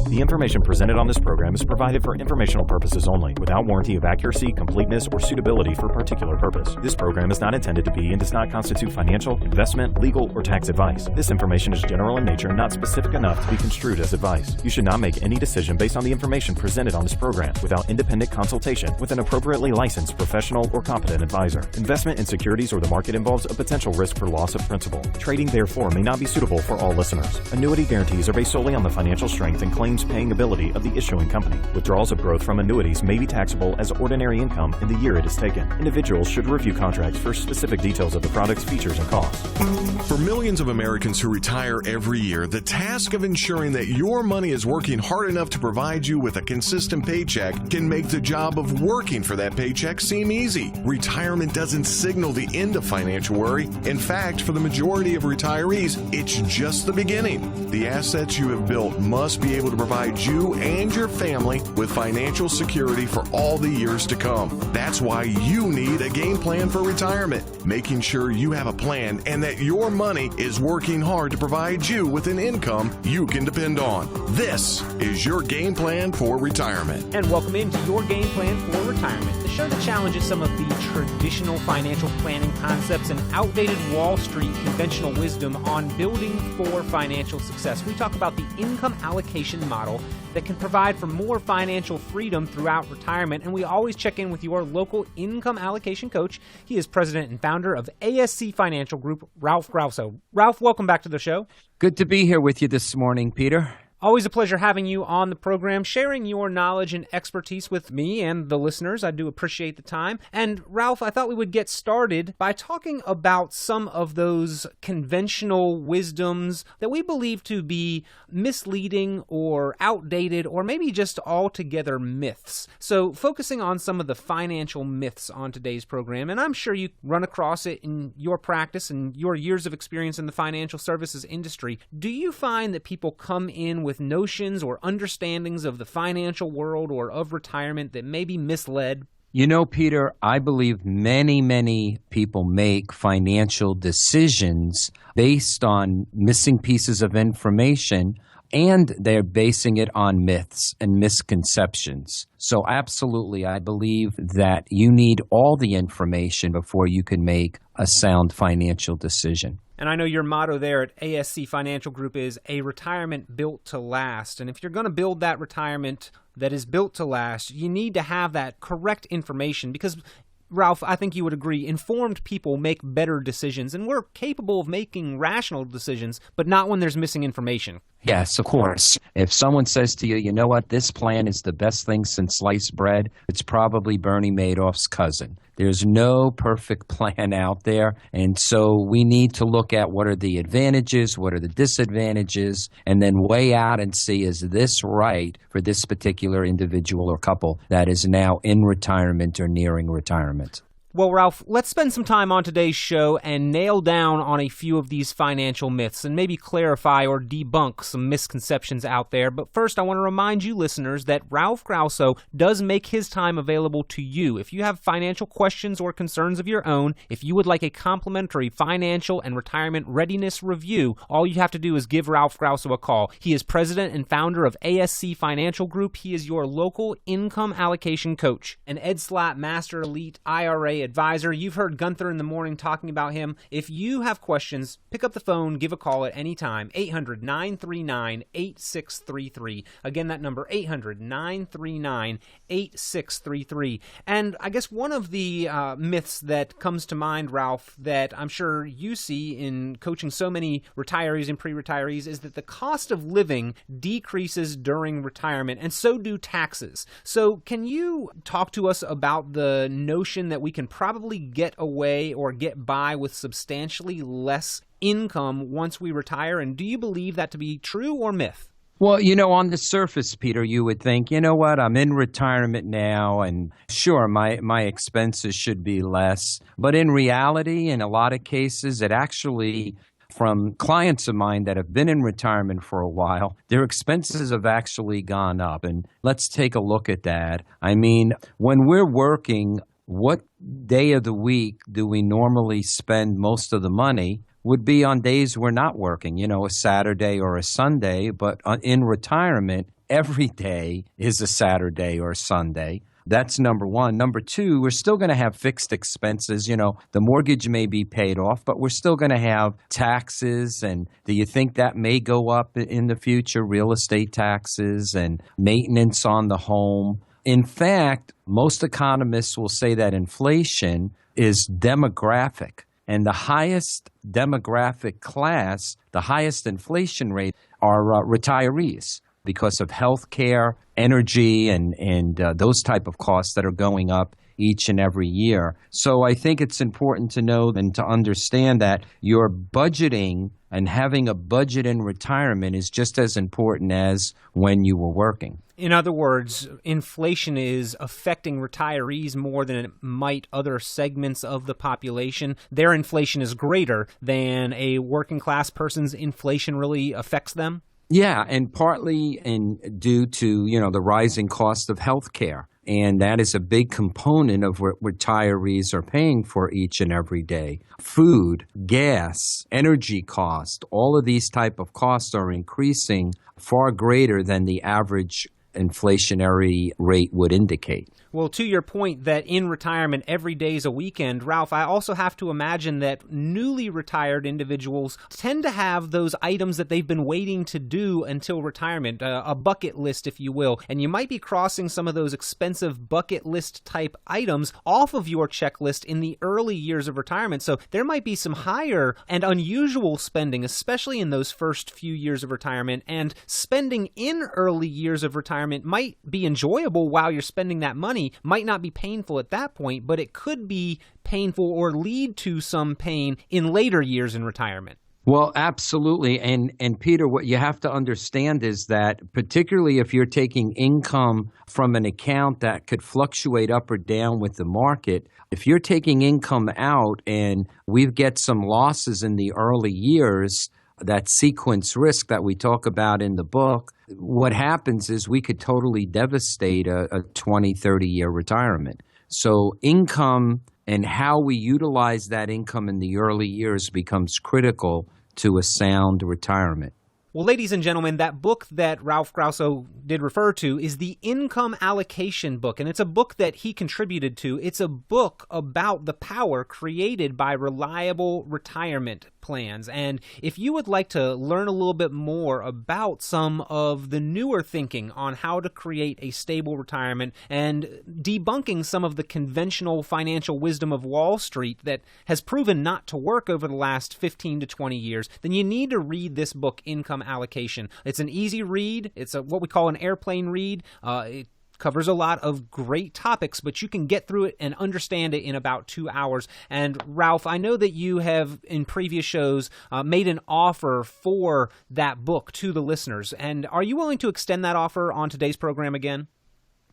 The information presented on this program is provided for informational purposes only, without warranty of accuracy, completeness, or suitability for a particular purpose. This program is not intended to be and does not constitute financial, investment, legal, or tax advice. This information is general in nature and not specific enough to be construed as advice. You should not make any decision based on the information presented on this program without independent consultation with an appropriately licensed professional or competent advisor. Investment in securities or the market involves a potential risk for loss of principal. Trading, therefore, may not be suitable for all listeners. Annuity guarantees are based solely on the financial strength and claims paying ability of the issuing company. Withdrawals of growth from annuities may be taxable as ordinary income in the year it is taken. Individuals should review contracts for specific details of the product's features and costs. For millions of Americans who retire every year, the task of ensuring that your money is working hard enough to provide you with a consistent paycheck can make the job of working for that paycheck seem easy. Retirement doesn't signal the end of financial worry. In fact, for the majority of retirees, it's just the beginning. The assets you have built must be able to provide you and your family with financial security for all the years to come. That's why you need a game plan for retirement, making sure you have a plan and that your money is working hard to provide you with an income you can depend on. This is Your Game Plan for Retirement. And welcome into Your Game Plan for Retirement, the show that challenges some of the traditional financial planning concepts and outdated Wall Street conventional wisdom on building for financial success. We talk about the income allocation model that can provide for more financial freedom throughout retirement, and we always check in with your local income allocation coach. He is president and founder of ASC Financial Group, Ralph Grauso. Ralph, welcome back to the show. Good to be here with you this morning, Peter. Always a pleasure having you on the program, sharing your knowledge and expertise with me and the listeners. I do appreciate the time. And Ralph, I thought we would get started by talking about some of those conventional wisdoms that we believe to be misleading or outdated or maybe just altogether myths. So focusing on some of the financial myths on today's program, and I'm sure you run across it in your practice and your years of experience in the financial services industry. Do you find that people come in with notions or understandings of the financial world or of retirement that may be misled? You know, Peter, I believe many people make financial decisions based on missing pieces of information, and they're basing it on myths and misconceptions. So absolutely, I believe that you need all the information before you can make a sound financial decision. And I know your motto there at ASC Financial Group is a retirement built to last. And if you're going to build that retirement that is built to last, you need to have that correct information because, Ralph, I think you would agree, informed people make better decisions, and we're capable of making rational decisions, but not when there's missing information. Yes, of course. If someone says to you, you know what, this plan is the best thing since sliced bread, it's probably Bernie Madoff's cousin. There's no perfect plan out there, and so we need to look at what are the advantages, what are the disadvantages, and then weigh out and see, is this right for this particular individual or couple that is now in retirement or nearing retirement? Well, Ralph, let's spend some time on today's show and nail down on a few of these financial myths and maybe clarify or debunk some misconceptions out there. But first, I want to remind you listeners that Ralph Grauso does make his time available to you. If you have financial questions or concerns of your own, if you would like a complimentary financial and retirement readiness review, all you have to do is give Ralph Grauso a call. He is president and founder of ASC Financial Group. He is your local income allocation coach, an Ed Slott Master Elite IRA advisor. You've heard Gunther in the morning talking about him. If you have questions, pick up the phone, give a call at any time, 800-939-8633. Again, that number, 800-939-8633. And I guess one of the myths that comes to mind, Ralph, that I'm sure you see in coaching so many retirees and pre-retirees is that the cost of living decreases during retirement, and so do taxes. So can you talk to us about the notion that we can probably get away or get by with substantially less income once we retire? And do you believe that to be true or myth? Well, you know, on the surface, Peter, you would think, you know what, I'm in retirement now, and sure, my expenses should be less. But in reality, in a lot of cases, it actually, from clients of mine that have been in retirement for a while, their expenses have actually gone up. And let's take a look at that. I mean, when we're working, what day of the week do we normally spend most of the money? would be on days we're not working, a Saturday or a Sunday. But in retirement, every day is a Saturday or a Sunday. That's number one. Number two, we're still going to have fixed expenses. The mortgage may be paid off, but we're still going to have taxes. And do you think that may go up in the future? Real estate taxes and maintenance on the home. In fact, most economists will say that inflation is demographic. And the highest demographic class, the highest inflation rate are retirees, because of health care, energy, and those type of costs that are going up each and every year. So I think it's important to know and to understand that your budgeting and having a budget in retirement is just as important as when you were working. In other words, inflation is affecting retirees more than it might other segments of the population. Their inflation is greater than a working class person's inflation really affects them? Yeah, and partly due to, the rising cost of health care. And that is a big component of what retirees are paying for each and every day. Food, gas, energy cost, all of these type of costs are increasing far greater than the average inflationary rate would indicate. Well, to your point that in retirement every day is a weekend, Ralph, I also have to imagine that newly retired individuals tend to have those items that they've been waiting to do until retirement, a bucket list, if you will. And you might be crossing some of those expensive bucket list type items off of your checklist in the early years of retirement. So there might be some higher and unusual spending, especially in those first few years of retirement. And spending in early years of retirement might be enjoyable while you're spending that money. Might not be painful at that point, but it could be painful or lead to some pain in later years in retirement. Well, absolutely. And Peter, what you have to understand is that particularly if you're taking income from an account that could fluctuate up or down with the market, if you're taking income out and we get some losses in the early years, that sequence risk that we talk about in the book, what happens is we could totally devastate a 20, 30-year retirement. So income and how we utilize that income in the early years becomes critical to a sound retirement. Well, ladies and gentlemen, that book that Ralph Grauso did refer to is the Income Allocation book, and it's a book that he contributed to. It's a book about the power created by reliable retirement plans. And if you would like to learn a little bit more about some of the newer thinking on how to create a stable retirement and debunking some of the conventional financial wisdom of Wall Street that has proven not to work over the last 15 to 20 years, then you need to read this book, Income Allocation. It's an easy read. It's what we call an airplane read. It covers a lot of great topics, but you can get through it and understand it in about 2 hours. And Ralph, I know that you have in previous shows made an offer for that book to the listeners. And are you willing to extend that offer on today's program again?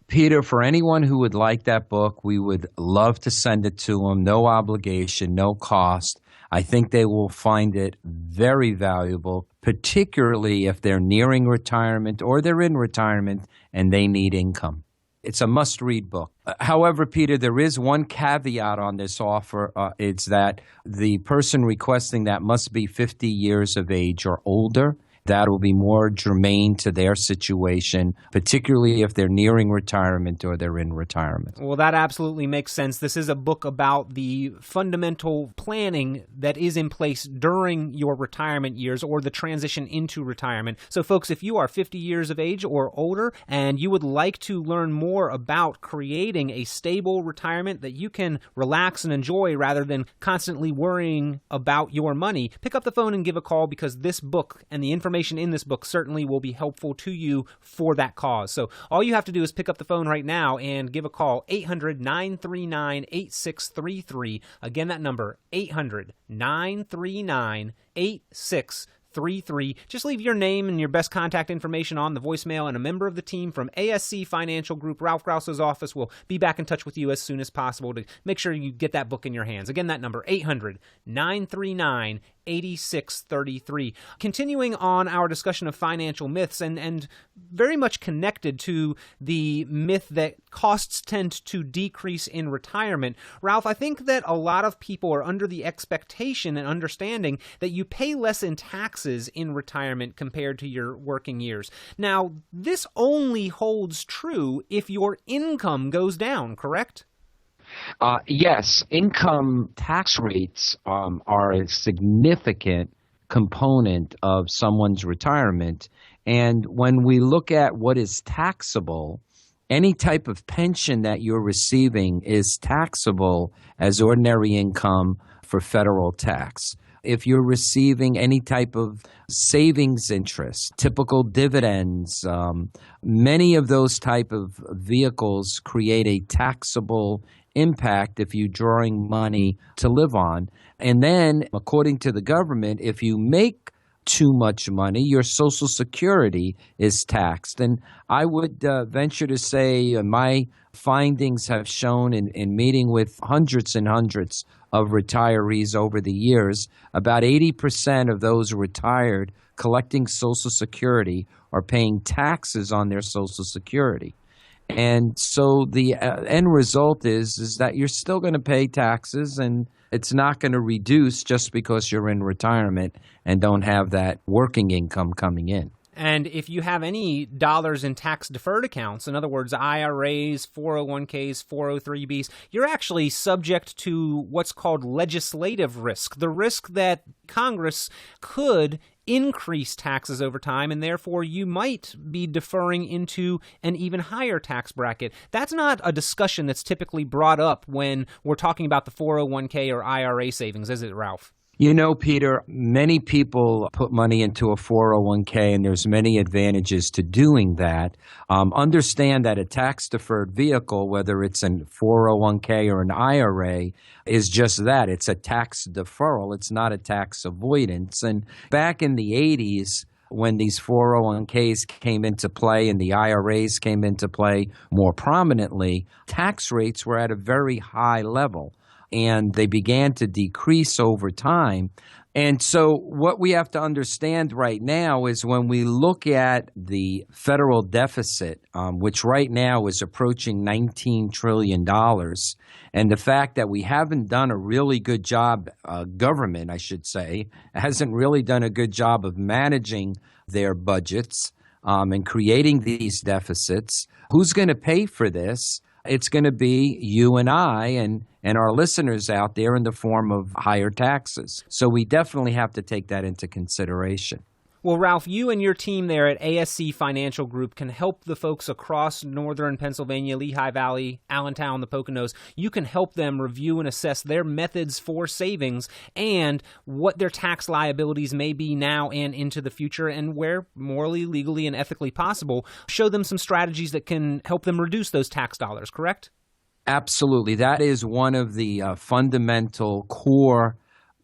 Peter, for anyone who would like that book, we would love to send it to them. No obligation, no cost. I think they will find it very valuable, particularly if they're nearing retirement or they're in retirement and they need income. It's a must-read book. However, Peter, there is one caveat on this offer. It's that the person requesting that must be 50 years of age or older. That will be more germane to their situation, particularly if they're nearing retirement or they're in retirement. Well, that absolutely makes sense. This is a book about the fundamental planning that is in place during your retirement years or the transition into retirement. So, folks, if you are 50 years of age or older and you would like to learn more about creating a stable retirement that you can relax and enjoy rather than constantly worrying about your money, pick up the phone and give a call, because this book and the information in this book certainly will be helpful to you for that cause. So all you have to do is pick up the phone right now and give a call, 800-939-8633. Again, that number, 800-939-8633. 8633. Just leave your name and your best contact information on the voicemail, and a member of the team from ASC Financial Group, Ralph Grauso's office, will be back in touch with you as soon as possible to make sure you get that book in your hands. Again, that number, 800-939-8633. Continuing on our discussion of financial myths, and very much connected to the myth that costs tend to decrease in retirement, Ralph, I think that a lot of people are under the expectation and understanding that you pay less in taxes in retirement compared to your working years. Now, this only holds true if your income goes down, correct? Yes, income tax rates are a significant component of someone's retirement. And when we look at what is taxable, any type of pension that you're receiving is taxable as ordinary income for federal tax. If you're receiving any type of savings interest, typical dividends, many of those type of vehicles create a taxable impact if you're drawing money to live on. And then, according to the government, if you make too much money, your Social Security is taxed. And I would venture to say my findings have shown in meeting with hundreds and hundreds of retirees over the years, about 80% of those retired collecting Social Security are paying taxes on their Social Security. And so the end result is that you're still going to pay taxes, and it's not going to reduce just because you're in retirement and don't have that working income coming in. And if you have any dollars in tax-deferred accounts, in other words, IRAs, 401ks, 403bs, you're actually subject to what's called legislative risk, the risk that Congress could increase taxes over time, and therefore you might be deferring into an even higher tax bracket. That's not a discussion that's typically brought up when we're talking about the 401k or IRA savings, is it, Ralph? You know, Peter, many people put money into a 401k, and there's many advantages to doing that. Understand that a tax-deferred vehicle, whether it's a 401k or an IRA, is just that. It's a tax deferral. It's not a tax avoidance. And back in the 80s, when these 401ks came into play and the IRAs came into play more prominently, tax rates were at a very high level, and they began to decrease over time. And so what we have to understand right now is when we look at the federal deficit, which right now is approaching $19 trillion, and the fact that we haven't done a really good job, government, I should say, hasn't really done a good job of managing their budgets and creating these deficits, who's going to pay for this? It's going to be you and I and our listeners out there in the form of higher taxes. So we definitely have to take that into consideration. Well, Ralph, you and your team there at ASC Financial Group can help the folks across northern Pennsylvania, Lehigh Valley, Allentown, the Poconos. You can help them review and assess their methods for savings and what their tax liabilities may be now and into the future, and where morally, legally, and ethically possible, show them some strategies that can help them reduce those tax dollars, correct? Absolutely. That is one of the fundamental core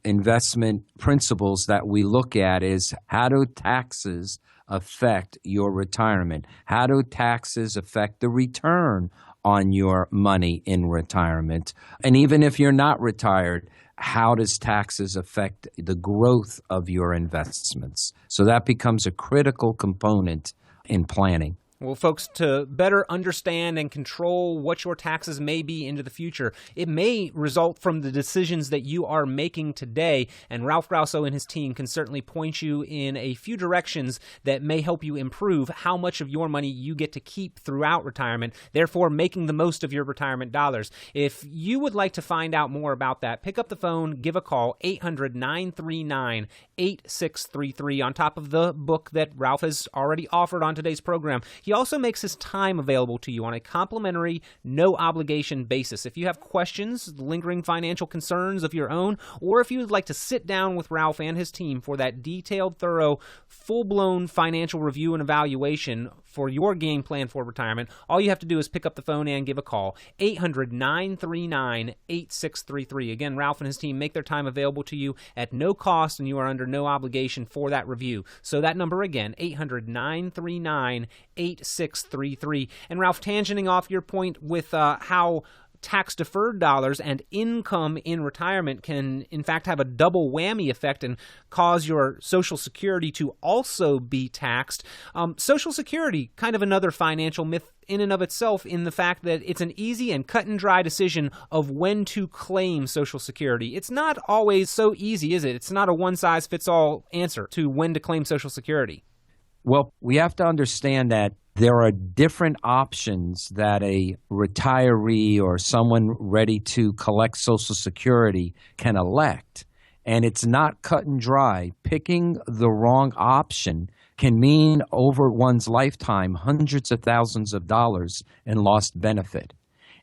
investment principles that we look at is how do taxes affect your retirement? How do taxes affect the return on your money in retirement? And even if you're not retired, how does taxes affect the growth of your investments? So that becomes a critical component in planning. Well, folks, to better understand and control what your taxes may be into the future, it may result from the decisions that you are making today, and Ralph Grauso and his team can certainly point you in a few directions that may help you improve how much of your money you get to keep throughout retirement, therefore making the most of your retirement dollars. If you would like to find out more about that, pick up the phone, give a call, 800-939-8633, on top of the book that Ralph has already offered on today's program. He also makes his time available to you on a complimentary, no-obligation basis. If you have questions, lingering financial concerns of your own, or if you would like to sit down with Ralph and his team for that detailed, thorough, full-blown financial review and evaluation for Your Game Plan for Retirement, all you have to do is pick up the phone and give a call. 800-939-8633. Again, Ralph and his team make their time available to you at no cost, and you are under no obligation for that review. So that number again, 800-939-8633. And Ralph, tangenting off your point with how tax-deferred dollars and income in retirement can, in fact, have a double whammy effect and cause your Social Security to also be taxed. Social Security, kind of another financial myth in and of itself, in the fact that it's an easy and cut-and-dry decision of when to claim Social Security. It's not always so easy, is it? It's not a one-size-fits-all answer to when to claim Social Security. Well, we have to understand that there are different options that a retiree or someone ready to collect Social Security can elect. And it's not cut and dry. Picking the wrong option can mean over one's lifetime hundreds of thousands of dollars in lost benefit.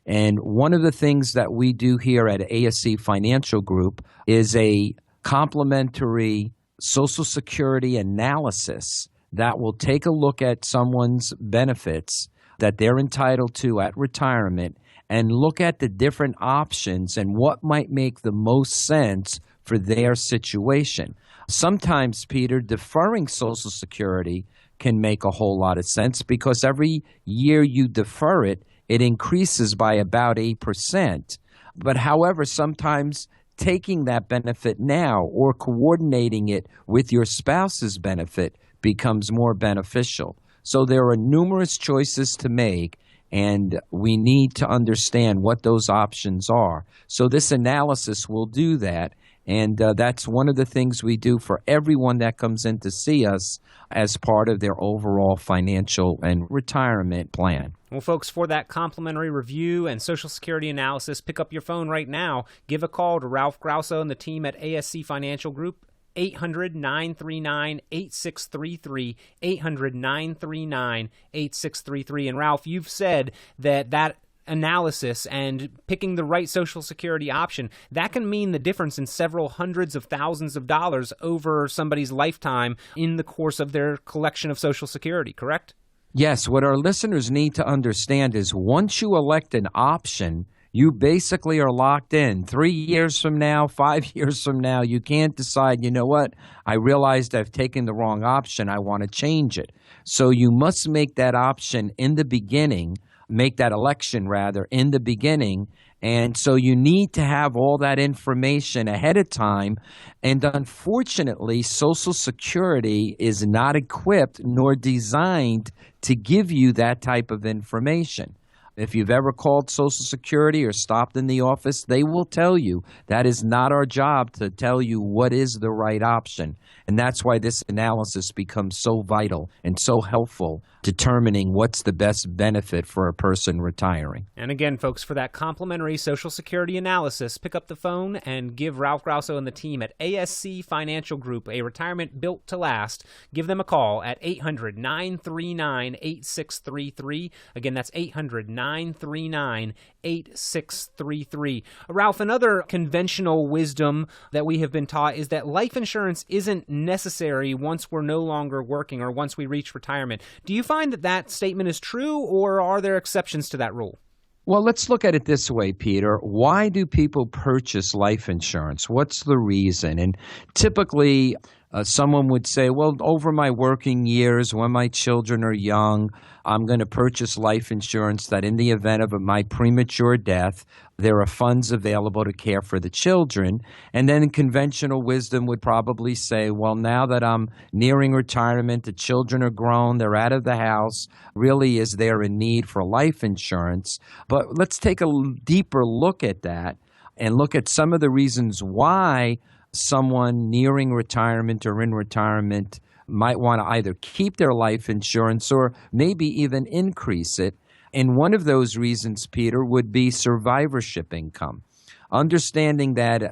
And one of the things that we do here at ASC Financial Group is a complimentary Social Security analysis that will take a look at someone's benefits that they're entitled to at retirement and look at the different options and what might make the most sense for their situation. Sometimes, Peter, deferring Social Security can make a whole lot of sense because every year you defer it, it increases by about 8%. But however, sometimes taking that benefit now or coordinating it with your spouse's benefit becomes more beneficial. So there are numerous choices to make, and we need to understand what those options are. So this analysis will do that, and that's one of the things we do for everyone that comes in to see us as part of their overall financial and retirement plan. Well, folks, for that complimentary review and Social Security analysis, pick up your phone right now. Give a call to Ralph Grauso and the team at ASC Financial Group. 800-939-8633, 800-939-8633. And Ralph, you've said that analysis and picking the right Social Security option, that can mean the difference in several hundreds of thousands of dollars over somebody's lifetime in the course of their collection of Social Security, correct? Yes, what our listeners need to understand is once you elect an option, you basically are locked in. 3 years from now, 5 years from now, you can't decide, you know what, I realized I've taken the wrong option, I want to change it. So you must make that option in the beginning, make that election rather, in the beginning. And so you need to have all that information ahead of time. And unfortunately, Social Security is not equipped nor designed to give you that type of information. If you've ever called Social Security or stopped in the office, they will tell you that is not our job to tell you what is the right option. And that's why this analysis becomes so vital and so helpful, determining what's the best benefit for a person retiring. And again, folks, for that complimentary Social Security analysis, pick up the phone and give Ralph Grauso and the team at ASC Financial Group, a retirement built to last. Give them a call at 800-939-8633. Again, that's 800-939-8633. Ralph, another conventional wisdom that we have been taught is that life insurance isn't necessary once we're no longer working or once we reach retirement. Do you find that statement is true, or are there exceptions to that rule? Well, let's look at it this way, Peter. Why do people purchase life insurance? What's the reason? And typically, someone would say, well, over my working years, when my children are young, I'm going to purchase life insurance that in the event of my premature death, there are funds available to care for the children. And then conventional wisdom would probably say, well, now that I'm nearing retirement, the children are grown, they're out of the house, really is there a need for life insurance? But let's take a deeper look at that and look at some of the reasons why someone nearing retirement or in retirement might want to either keep their life insurance or maybe even increase it. And one of those reasons, Peter, would be survivorship income. Understanding that,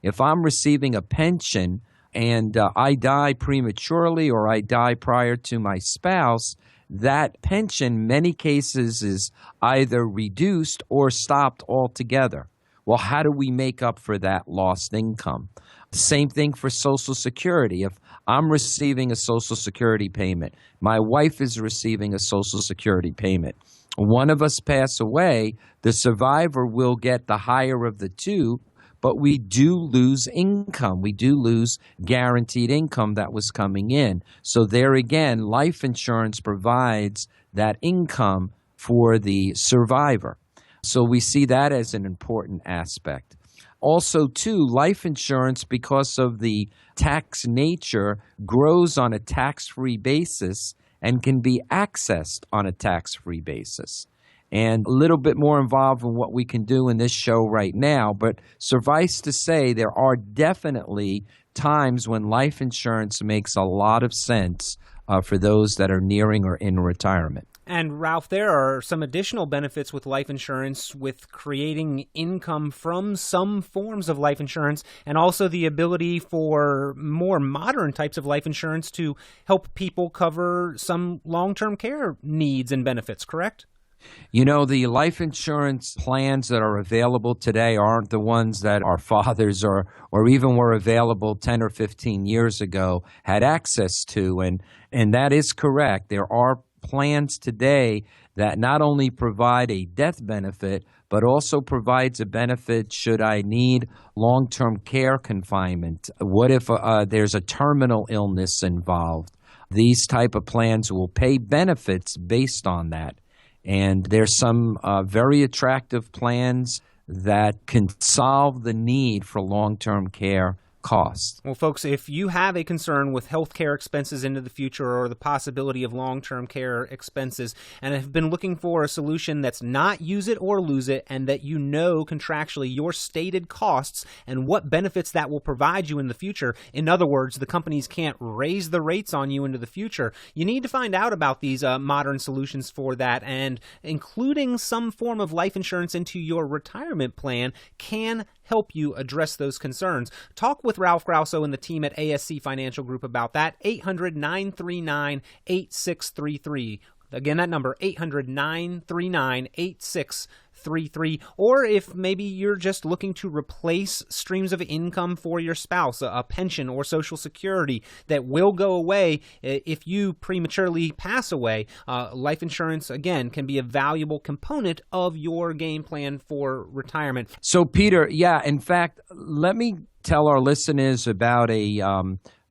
if I'm receiving a pension and I die prematurely or I die prior to my spouse, that pension, in many cases, is either reduced or stopped altogether. Well, how do we make up for that lost income? Same thing for Social Security. If I'm receiving a Social Security payment, my wife is receiving a Social Security payment, one of us pass away, the survivor will get the higher of the two, but we do lose income. We do lose guaranteed income that was coming in. So there again, life insurance provides that income for the survivor. So we see that as an important aspect. Also, too, life insurance, because of the tax nature, grows on a tax-free basis and can be accessed on a tax-free basis. And a little bit more involved in what we can do in this show right now, but suffice to say, there are definitely times when life insurance makes a lot of sense for those that are nearing or in retirement. And Ralph, there are some additional benefits with life insurance, with creating income from some forms of life insurance, and also the ability for more modern types of life insurance to help people cover some long-term care needs and benefits, correct? You know, the life insurance plans that are available today aren't the ones that our fathers or even were available 10 or 15 years ago had access to. And that is correct. There are plans today that not only provide a death benefit, but also provides a benefit should I need long-term care confinement. What if there's a terminal illness involved? These type of plans will pay benefits based on that. And there's some very attractive plans that can solve the need for long-term care costs. Well, folks, if you have a concern with health care expenses into the future or the possibility of long-term care expenses and have been looking for a solution that's not use it or lose it, and that you know contractually your stated costs and what benefits that will provide you in the future, in other words, the companies can't raise the rates on you into the future, you need to find out about these modern solutions for that, and including some form of life insurance into your retirement plan can help you address those concerns. Talk with Ralph Grauso and the team at ASC Financial Group about that. 800-939-8633. Again, that number, 800-939-8633. Or if maybe you're just looking to replace streams of income for your spouse, a pension or Social Security that will go away if you prematurely pass away, life insurance, again, can be a valuable component of your game plan for retirement. So, Peter, yeah, in fact, let me tell our listeners about a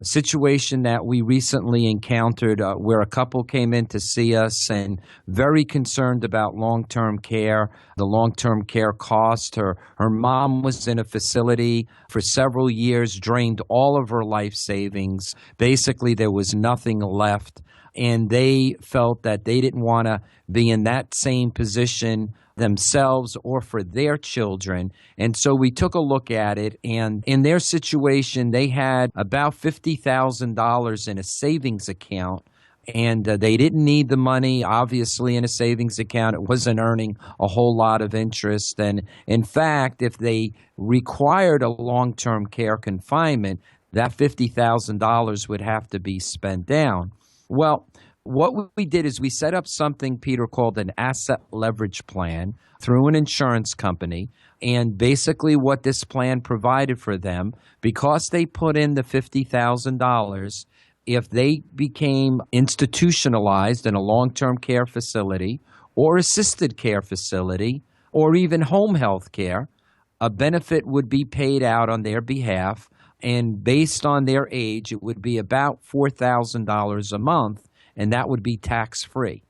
situation that we recently encountered where a couple came in to see us and very concerned about long-term care, the long-term care cost. Her mom was in a facility for several years, drained all of her life savings. Basically, there was nothing left, and they felt that they didn't want to be in that same position themselves or for their children. And so we took a look at it, and in their situation, they had about $50,000 in a savings account, and they didn't need the money, obviously, in a savings account. It wasn't earning a whole lot of interest. And in fact, if they required a long-term care confinement, that $50,000 would have to be spent down. Well, what we did is we set up something, Peter, called an asset leverage plan through an insurance company. And basically what this plan provided for them, because they put in the $50,000, if they became institutionalized in a long-term care facility or assisted care facility or even home health care, a benefit would be paid out on their behalf. And based on their age, it would be about $4,000 a month. And that would be tax-free.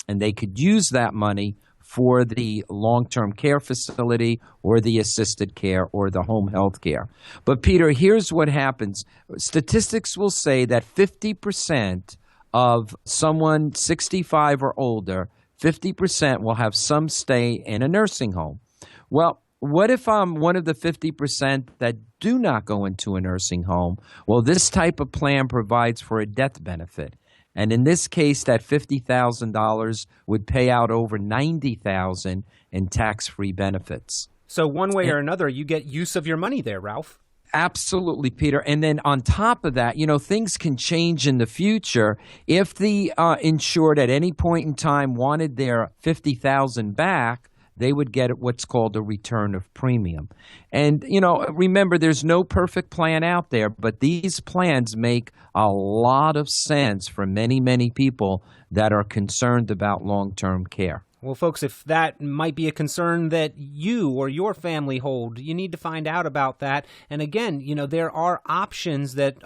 And they could use that money for the long-term care facility or the assisted care or the home health care. But, Peter, here's what happens. Statistics will say that 50% of someone 65 or older, 50% will have some stay in a nursing home. Well, what if I'm one of the 50% that do not go into a nursing home? Well, this type of plan provides for a death benefit. And in this case, that $50,000 would pay out over $90,000 in tax-free benefits. So one way or another, you get use of your money there, Ralph. Absolutely, Peter. And then on top of that, you know, things can change in the future. If the insured at any point in time wanted their $50,000 back, they would get what's called a return of premium. And, remember, there's no perfect plan out there, but these plans make a lot of sense for many, many people that are concerned about long-term care. Well, folks, if that might be a concern that you or your family hold, you need to find out about that. And again, there are options that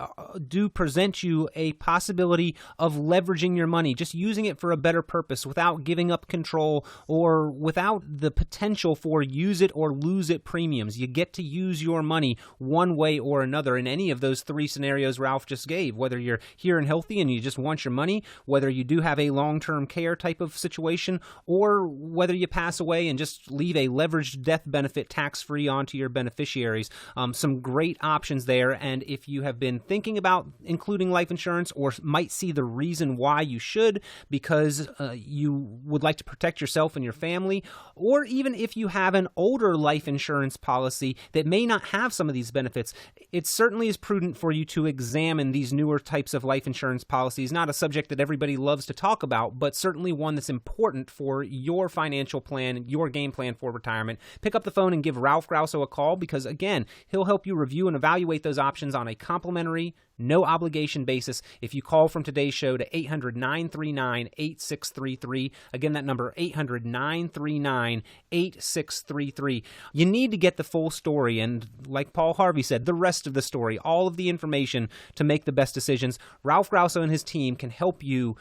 do present you a possibility of leveraging your money, just using it for a better purpose without giving up control or without the potential for use it or lose it premiums. You get to use your money one way or another in any of those three scenarios Ralph just gave, whether you're here and healthy and you just want your money, whether you do have a long-term care type of situation, or whether you pass away and just leave a leveraged death benefit tax-free onto your beneficiaries. Some great options there. And if you have been thinking about including life insurance or might see the reason why you should because you would like to protect yourself and your family, or even if you have an older life insurance policy that may not have some of these benefits, it certainly is prudent for you to examine these newer types of life insurance policies. Not a subject that everybody loves to talk about, but certainly one that's important for your financial plan, your game plan for retirement. Pick up the phone and give Ralph Grauso a call because, again, he'll help you review and evaluate those options on a complimentary, no obligation basis if you call from today's show to 800-939-8633. Again, that number, 800-939-8633. You need to get the full story and, like Paul Harvey said, the rest of the story, all of the information to make the best decisions. Ralph Grauso and his team can help you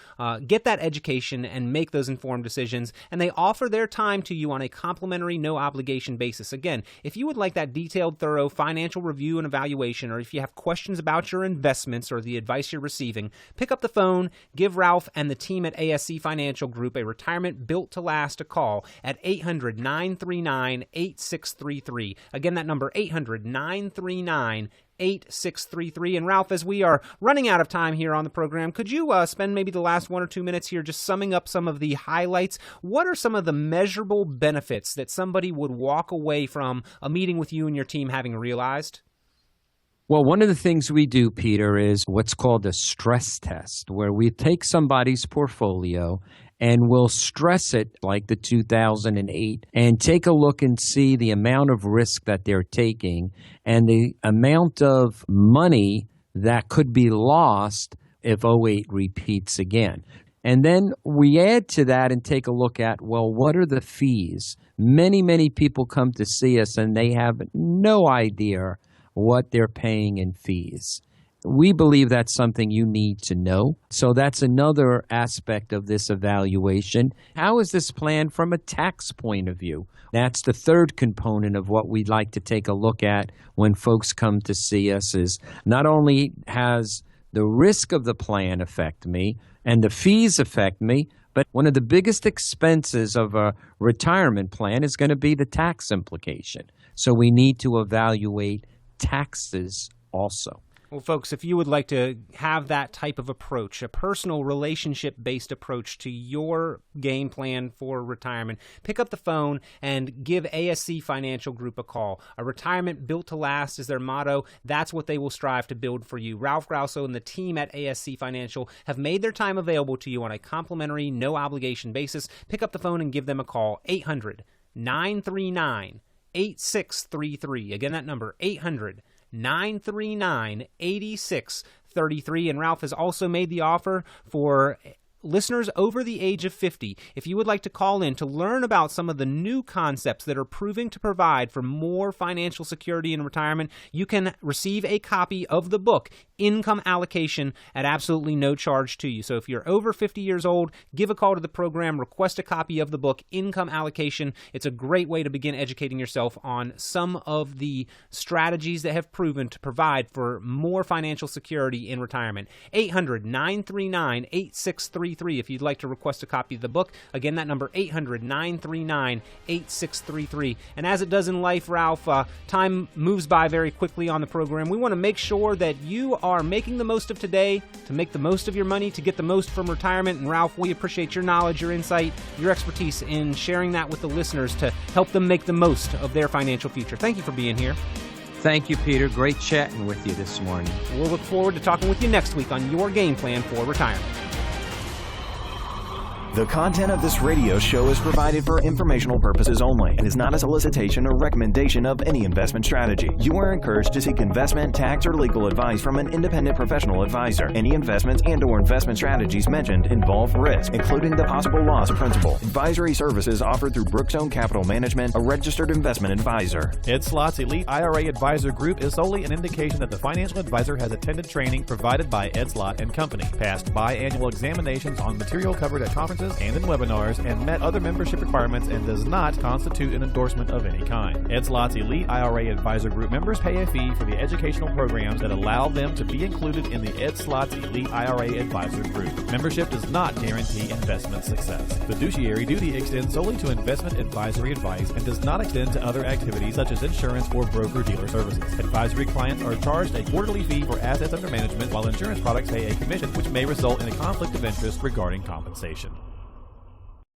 get that education and make those informed decisions, and they offer their time to you on a complimentary, no obligation basis. Again, if you would like that detailed, thorough financial review and evaluation, or if you have questions about your investments or the advice you're receiving, pick up the phone, give Ralph and the team at ASC Financial Group, a retirement built to last, a call at 800-939-8633. Again, that number, 800-939-8633. And Ralph, as we are running out of time here on the program, could you spend maybe the last 1 or 2 minutes here just summing up some of the highlights? What are some of the measurable benefits that somebody would walk away from a meeting with you and your team having realized? Well, one of the things we do, Peter, is what's called a stress test, where we take somebody's portfolio and we'll stress it like the 2008 and take a look and see the amount of risk that they're taking and the amount of money that could be lost if '08 repeats again. And then we add to that and take a look at, well, what are the fees? Many, many people come to see us and they have no idea what they're paying in fees. We believe that's something you need to know. So that's another aspect of this evaluation. How is this planned from a tax point of view? That's the third component of what we'd like to take a look at when folks come to see us, is not only has the risk of the plan affect me and the fees affect me, but one of the biggest expenses of a retirement plan is going to be the tax implication. So we need to evaluate taxes also. Well, folks, if you would like to have that type of approach, a personal relationship-based approach to your game plan for retirement, pick up the phone and give ASC Financial Group a call. A retirement built to last is their motto. That's what they will strive to build for you. Ralph Grauso and the team at ASC Financial have made their time available to you on a complimentary, no-obligation basis. Pick up the phone and give them a call, 800-939-8633. Again, that number, 800-939-8633. And Ralph has also made the offer for listeners over the age of 50. If you would like to call in to learn about some of the new concepts that are proving to provide for more financial security in retirement, you can receive a copy of the book, Income Allocation, at absolutely no charge to you. So if you're over 50 years old, give a call to the program, request a copy of the book, Income Allocation. It's a great way to begin educating yourself on some of the strategies that have proven to provide for more financial security in retirement. 800-939-8633 if you'd like to request a copy of the book. Again, that number, 800-939-8633. And as it does in life, Ralph, time moves by very quickly on the program. We want to make sure that you are making the most of today to make the most of your money, to get the most from retirement. And Ralph, we appreciate your knowledge, your insight, your expertise in sharing that with the listeners to help them make the most of their financial future. Thank you for being here. Thank you, Peter. Great chatting with you this morning. We'll look forward to talking with you next week on Your Game Plan for Retirement. The content of this radio show is provided for informational purposes only and is not a solicitation or recommendation of any investment strategy. You are encouraged to seek investment, tax, or legal advice from an independent professional advisor. Any investments and/or investment strategies mentioned involve risk, including the possible loss of principal. Advisory services offered through Brookstone Capital Management, a registered investment advisor. Ed Slott's Elite IRA Advisor Group is solely an indication that the financial advisor has attended training provided by Ed Slott and Company, passed biannual examinations on material covered at conferences and in webinars, and met other membership requirements, and does not constitute an endorsement of any kind. Ed Slott's Elite IRA Advisor Group members pay a fee for the educational programs that allow them to be included in the Ed Slott's Elite IRA Advisor Group. Membership does not guarantee investment success. Fiduciary duty extends solely to investment advisory advice and does not extend to other activities such as insurance or broker-dealer services. Advisory clients are charged a quarterly fee for assets under management, while insurance products pay a commission, which may result in a conflict of interest regarding compensation.